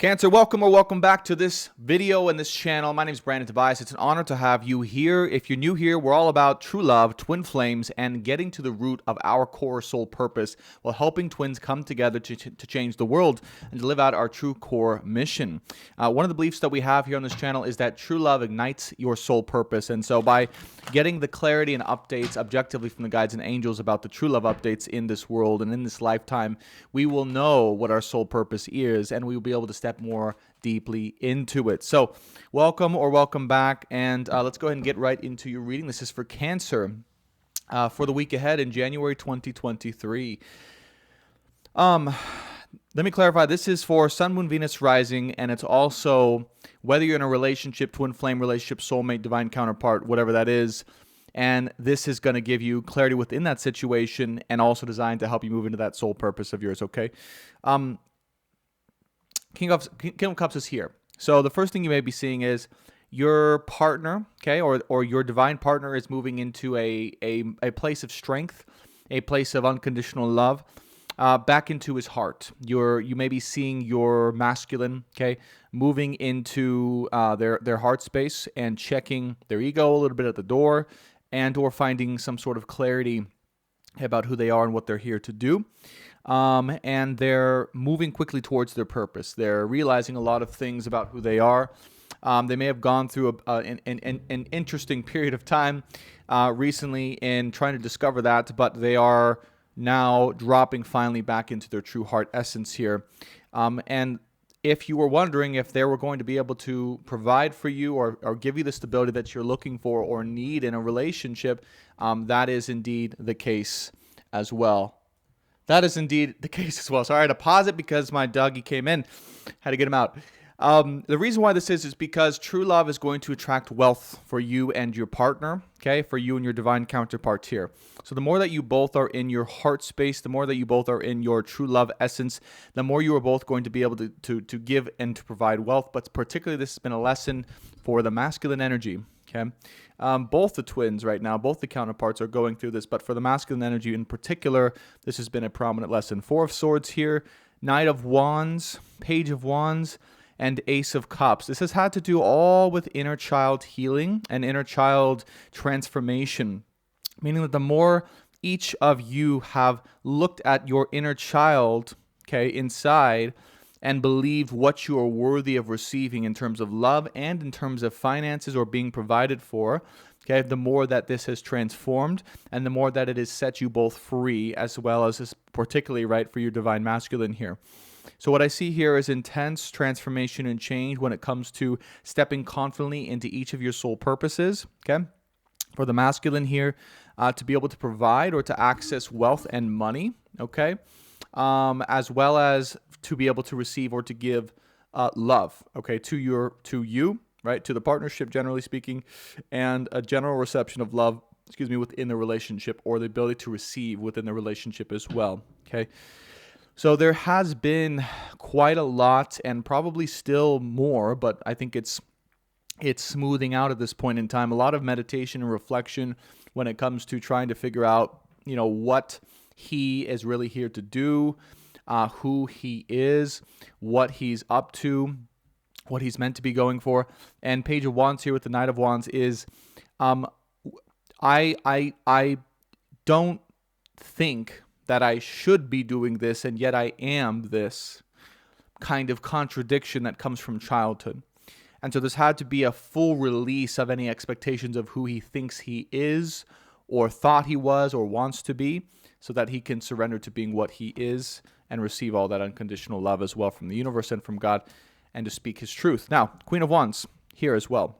Cancer, welcome back to this video and this channel. My name is Brandon Tobias. It's an honor to have you here. If you're new here, we're all about true love, twin flames, and getting to the root of our core soul purpose while helping twins come together to change the world and to live out our true core mission. One of the beliefs that we have here on this channel is that true love ignites your soul purpose. And so by getting the clarity and updates objectively from the guides and angels about the true love updates in this world and in this lifetime, we will know what our soul purpose is, and we will be able to step more deeply into it. So welcome back, and let's go ahead and get right into your reading. This is for Cancer for the week ahead in January 2023. Let me clarify, this is for Sun, Moon, Venus, Rising, and it's also whether you're in a relationship, twin flame relationship, soulmate, divine counterpart, whatever that is. And this is going to give you clarity within that situation and also designed to help you move into that soul purpose of yours, okay? King of Cups is here. So the first thing you may be seeing is your partner, okay, or your divine partner is moving into a place of strength, a place of unconditional love, back into his heart. You may be seeing your masculine, okay, moving into their heart space and checking their ego a little bit at the door, and or finding some sort of clarity about who they are and what they're here to do. And they're moving quickly towards their purpose. They're realizing a lot of things about who they are. They may have gone through an interesting period of time recently in trying to discover that, but they are now dropping finally back into their true heart essence here. And if you were wondering if they were going to be able to provide for you or give you the stability that you're looking for or need in a relationship, that is indeed the case as well. That is indeed the case as well. So I had to pause it because my doggy came in. Had to get him out. The reason why this is because true love is going to attract wealth for you and your partner, okay, for you and your divine counterpart here. So the more that you both are in your heart space, the more that you both are in your true love essence, the more you are both going to be able to give and to provide wealth. But particularly this has been a lesson for the masculine energy, okay? Both the twins right now, both the counterparts are going through this, but for the masculine energy in particular, this has been a prominent lesson. Four of Swords here, Knight of Wands, Page of Wands, and Ace of Cups. This has had to do all with inner child healing and inner child transformation, meaning that the more each of you have looked at your inner child, okay, inside, and believed what you are worthy of receiving in terms of love and in terms of finances or being provided for, okay, the more that this has transformed and the more that it has set you both free, as well as this particularly right for your divine masculine here. So what I see here is intense transformation and change when it comes to stepping confidently into each of your soul purposes, okay? For the masculine here, to be able to provide or to access wealth and money, okay? As well as to be able to receive or to give love, okay, to you, right, to the partnership, generally speaking, and a general reception of love, within the relationship, or the ability to receive within the relationship as well, okay? So there has been quite a lot, and probably still more, but I think it's smoothing out at this point in time. A lot of meditation and reflection when it comes to trying to figure out, what he is really here to do, who he is, what he's up to, what he's meant to be going for. And Page of Wands here with the Knight of Wands is, I don't think that I should be doing this, and yet I am this kind of contradiction that comes from childhood. And so there's had to be a full release of any expectations of who he thinks he is, or thought he was, or wants to be, so that he can surrender to being what he is and receive all that unconditional love as well from the universe and from God, and to speak his truth. Now, Queen of Wands here as well.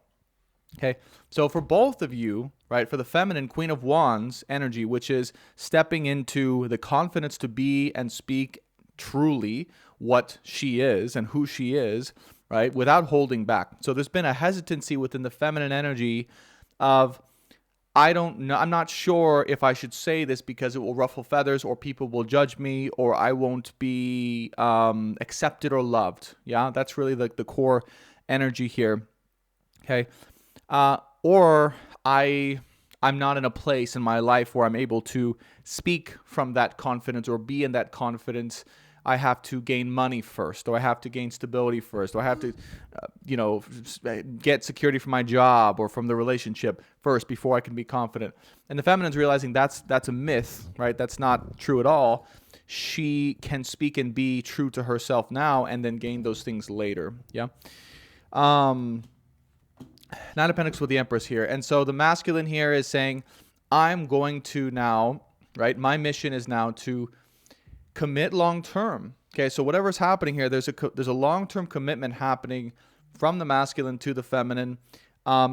Okay, so for both of you, right, for the feminine, Queen of Wands energy, which is stepping into the confidence to be and speak truly what she is and who she is, right, without holding back. So there's been a hesitancy within the feminine energy of, I don't know, I'm not sure if I should say this because it will ruffle feathers, or people will judge me, or I won't be accepted or loved. Yeah, that's really the core energy here. Okay, or I'm not in a place in my life where I'm able to speak from that confidence or be in that confidence I have to gain money first, or I have to gain stability first, or I have to, get security from my job or from the relationship first before I can be confident. And the feminine's realizing that's a myth, right? That's not true at all. She can speak and be true to herself now and then gain those things later. Yeah. Nine of Pentacles with the Empress here. And so the masculine here is saying, I'm going to now, right? My mission is now to commit long term. Okay, so whatever's happening here, there's a long-term commitment happening from the masculine to the feminine,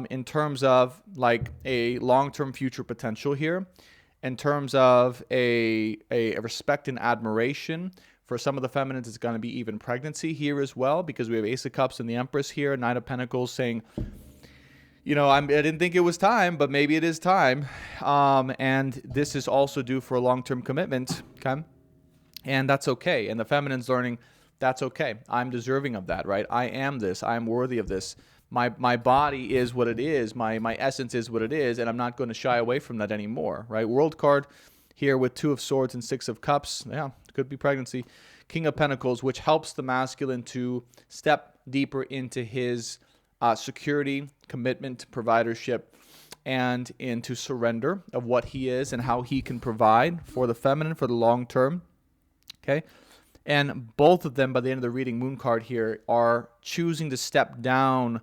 in terms of like a long-term future potential here, in terms of a respect and admiration. For some of the feminines, it's going to be even pregnancy here as well, because we have Ace of Cups and the Empress here, Knight of Pentacles saying, I didn't think it was time, but maybe it is time. And this is also due for a long-term commitment, okay? And that's okay. And the feminine's learning that's okay. I'm deserving of that, right? I am this. I am worthy of this. My body is what it is. My essence is what it is, and I'm not going to shy away from that anymore, right? World card here with 2 of Swords and 6 of Cups. Yeah, it could be pregnancy. King of Pentacles, which helps the masculine to step deeper into his security, commitment, providership, and into surrender of what he is and how he can provide for the feminine for the long term. Okay, and both of them, by the end of the reading, moon card here, are choosing to step down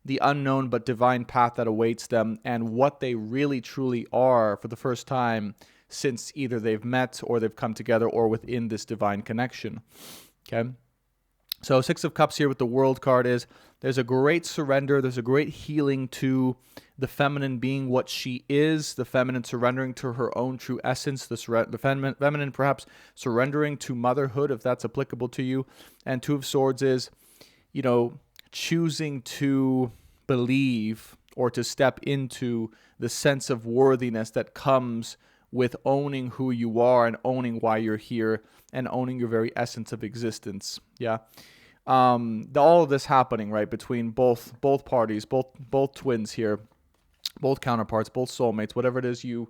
the unknown but divine path that awaits them and what they really truly are for the first time since either they've met or they've come together or within this divine connection. Okay, so 6 of Cups here with the World card is there's a great surrender, there's a great healing to the feminine being what she is, the feminine surrendering to her own true essence, the feminine perhaps surrendering to motherhood, if that's applicable to you. And 2 of Swords is, choosing to believe or to step into the sense of worthiness that comes with owning who you are and owning why you're here and owning your very essence of existence. Yeah. All of this happening, right, between both parties, both twins here, both counterparts, both soulmates, whatever it is you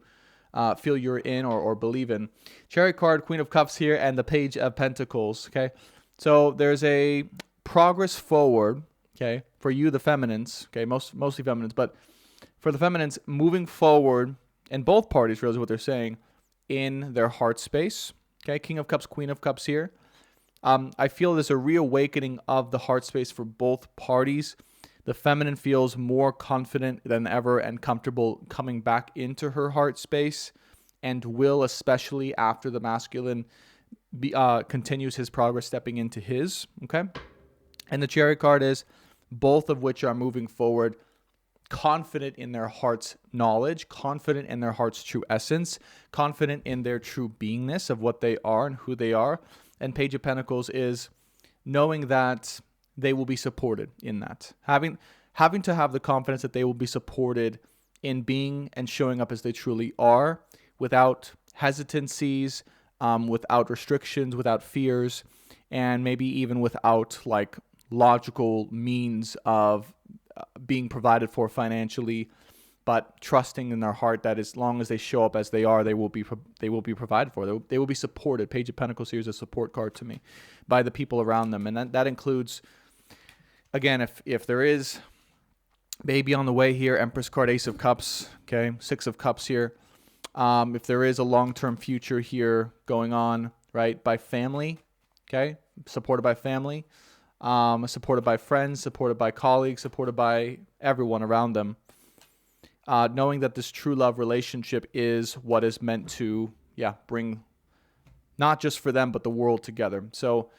feel you're in or believe in. Chariot card, Queen of Cups here, and the Page of Pentacles, okay? So there's a progress forward, okay, for you, the feminines, okay, mostly feminines, but for the feminines, moving forward, and both parties realize what they're saying, in their heart space, okay? King of Cups, Queen of Cups here. I feel there's a reawakening of the heart space for both parties. The feminine feels more confident than ever and comfortable coming back into her heart space, and will, especially after the masculine continues his progress stepping into his, okay? And the Chariot card is both of which are moving forward, confident in their heart's knowledge, confident in their heart's true essence, confident in their true beingness of what they are and who they are. And Page of Pentacles is knowing that they will be supported in that. Having to have the confidence that they will be supported in being and showing up as they truly are, without hesitancies, without restrictions, without fears, and maybe even without like logical means of being provided for financially, but trusting in their heart that as long as they show up as they are, they will be provided for. They will be supported. Page of Pentacles here is a support card to me by the people around them, and that includes, again, if there is baby on the way here, Empress card, Ace of Cups, okay, 6 of Cups here. If there is a long-term future here going on, right, by family, okay, supported by family, supported by friends, supported by colleagues, supported by everyone around them. Knowing that this true love relationship is what is meant to, bring not just for them, but the world together. So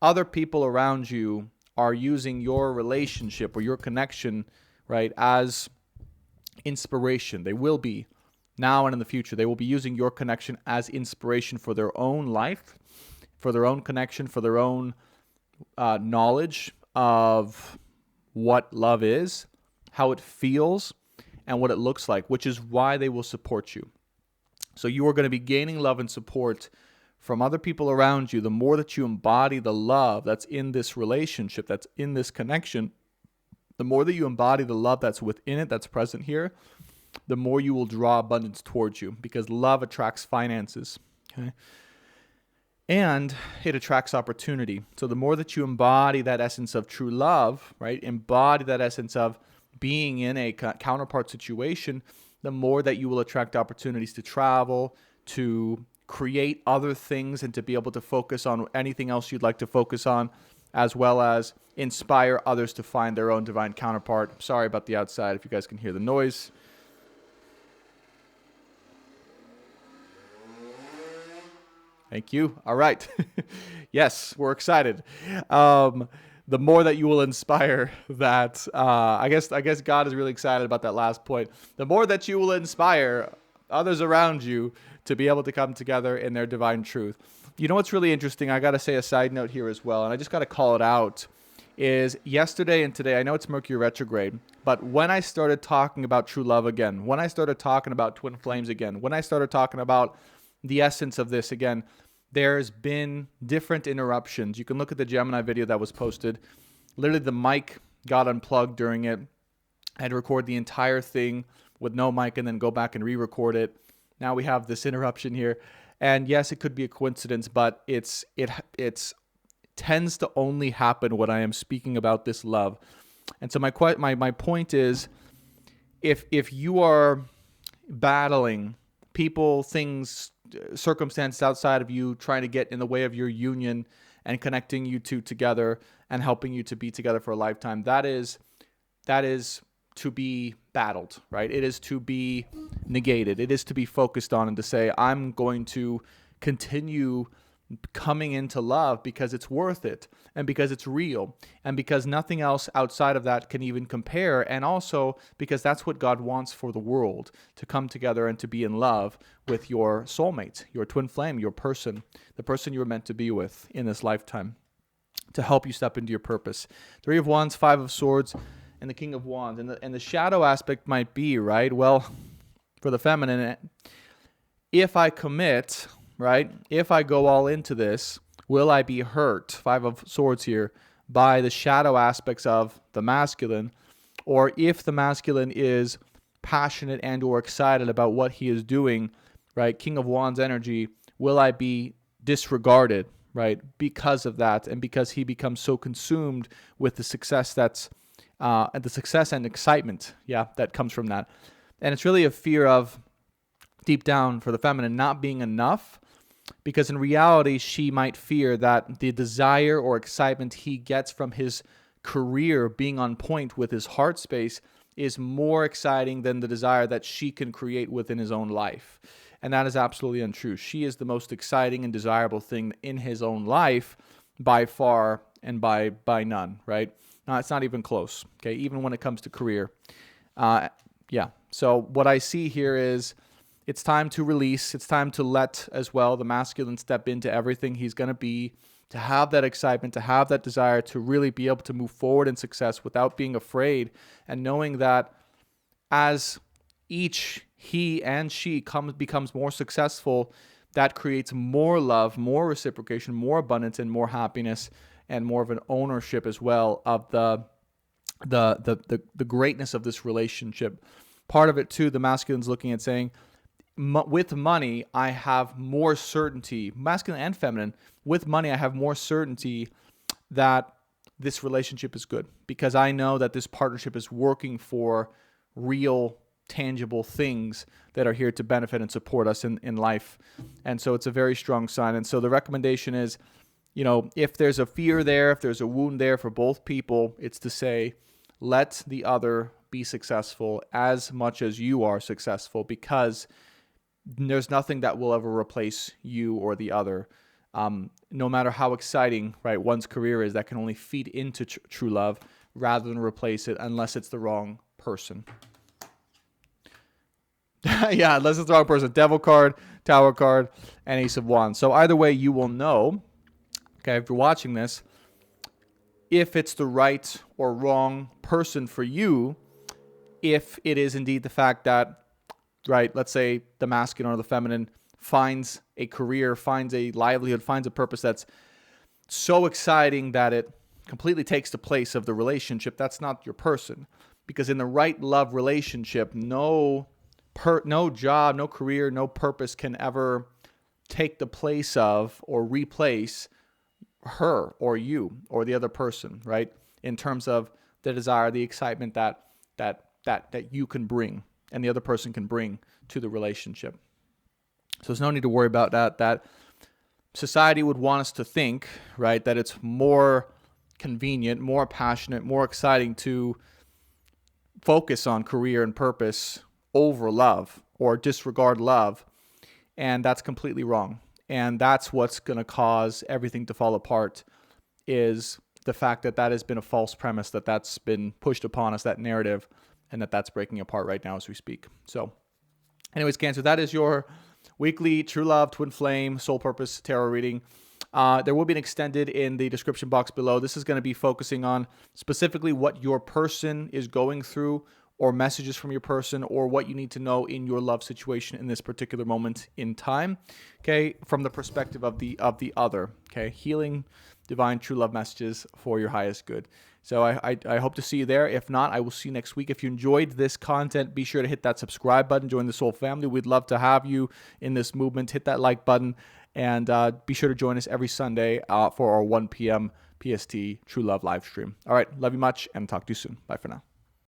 other people around you are using your relationship or your connection, right, as inspiration. They will be now and in the future. They will be using your connection as inspiration for their own life, for their own connection, for their own knowledge of what love is, how it feels, and what it looks like, which is why they will support you. So you are going to be gaining love and support from other people around you. The more that you embody the love that's in this relationship, that's in this connection, the more that you embody the love that's within it, that's present here, the more you will draw abundance towards you, because love attracts finances. Okay. and it attracts opportunity. So the more that you embody that essence of true love, right, embody that essence of being in a counterpart situation, the more that you will attract opportunities to travel, to create other things, and to be able to focus on anything else you'd like to focus on, as well as inspire others to find their own divine counterpart. Sorry about the outside if you guys can hear the noise. Thank you. All right. Yes, we're excited. The more that you will inspire that, I guess God is really excited about that last point. The more that you will inspire others around you to be able to come together in their divine truth. You know what's really interesting? I got to say a side note here as well, and I just got to call it out, is yesterday and today, I know it's Mercury retrograde, but when I started talking about true love again, when I started talking about twin flames again, when I started talking about the essence of this again, there's been different interruptions. You can look at the Gemini video that was posted. Literally the mic got unplugged during it. I had to record the entire thing with no mic and then go back and re-record it. Now we have this interruption here. And yes, it could be a coincidence, but it's tends to only happen when I am speaking about this love. And so my point is, if you are battling people, things, circumstances outside of you trying to get in the way of your union and connecting you two together and helping you to be together for a lifetime, that is to be battled, right? It is to be negated. It is to be focused on and to say, I'm going to continue coming into love because it's worth it and because it's real and because nothing else outside of that can even compare, and also because that's what God wants for the world, to come together and to be in love with your soulmate, your twin flame, your person, the person you were meant to be with in this lifetime, to help you step into your purpose. Three of Wands, Five of Swords, and the King of Wands. And the shadow aspect might be, right, well, for the feminine, if I commit, right, if I go all into this, will I be hurt, Five of Swords here, by the shadow aspects of the masculine? Or if the masculine is passionate and or excited about what he is doing, right, King of Wands energy, will I be disregarded, right, because of that, and because he becomes so consumed with the success the success and excitement, that comes from that. And it's really a fear of, deep down for the feminine, not being enough, because in reality, she might fear that the desire or excitement he gets from his career being on point with his heart space is more exciting than the desire that she can create within his own life. And that is absolutely untrue. She is the most exciting and desirable thing in his own life by far and by none, right? It's not even close, okay? Even when it comes to career. So what I see here is, it's time to release. It's time to let as well the masculine step into everything he's going to be, to have that excitement, to have that desire to really be able to move forward in success without being afraid, and knowing that as each he and she becomes more successful, that creates more love, more reciprocation, more abundance, and more happiness, and more of an ownership as well of the greatness of this relationship. Part of it too, the masculine's looking at saying, with money, I have more certainty, masculine and feminine, with money, I have more certainty that this relationship is good, because I know that this partnership is working for real, tangible things that are here to benefit and support us in life. And so it's a very strong sign. And so the recommendation is, if there's a fear there, if there's a wound there for both people, it's to say, let the other be successful as much as you are successful, because there's nothing that will ever replace you or the other. No matter how exciting, right, one's career is, that can only feed into true love rather than replace it, unless it's the wrong person. Unless it's the wrong person. Devil card, Tower card, and Ace of Wands. So either way, you will know, okay, if you're watching this, if it's the right or wrong person for you, if it is indeed the fact that, right, let's say the masculine or the feminine finds a career, finds a livelihood, finds a purpose that's so exciting that it completely takes the place of the relationship, that's not your person. Because in the right love relationship, no job, no career, no purpose can ever take the place of or replace her or you or the other person, right? In terms of the desire, the excitement that you can bring and the other person can bring to the relationship. So there's no need to worry about that society would want us to think, right, that it's more convenient, more passionate, more exciting to focus on career and purpose over love or disregard love. And that's completely wrong. And that's what's going to cause everything to fall apart, is the fact that that has been a false premise, that's been pushed upon us, that narrative, and that's breaking apart right now as we speak. So anyways, Cancer, that is your weekly True Love, Twin Flame, Soul Purpose Tarot reading. There will be an extended in the description box below. This is going to be focusing on specifically what your person is going through, or messages from your person, or what you need to know in your love situation in this particular moment in time, okay, from the perspective of the other, okay, healing, divine, true love messages for your highest good. So I hope to see you there. If not, I will see you next week. If you enjoyed this content, be sure to hit that subscribe button, join the Soul family. We'd love to have you in this movement. Hit that like button, and be sure to join us every Sunday for our 1 p.m. PST True Love live stream. All right, love you much, and talk to you soon. Bye for now.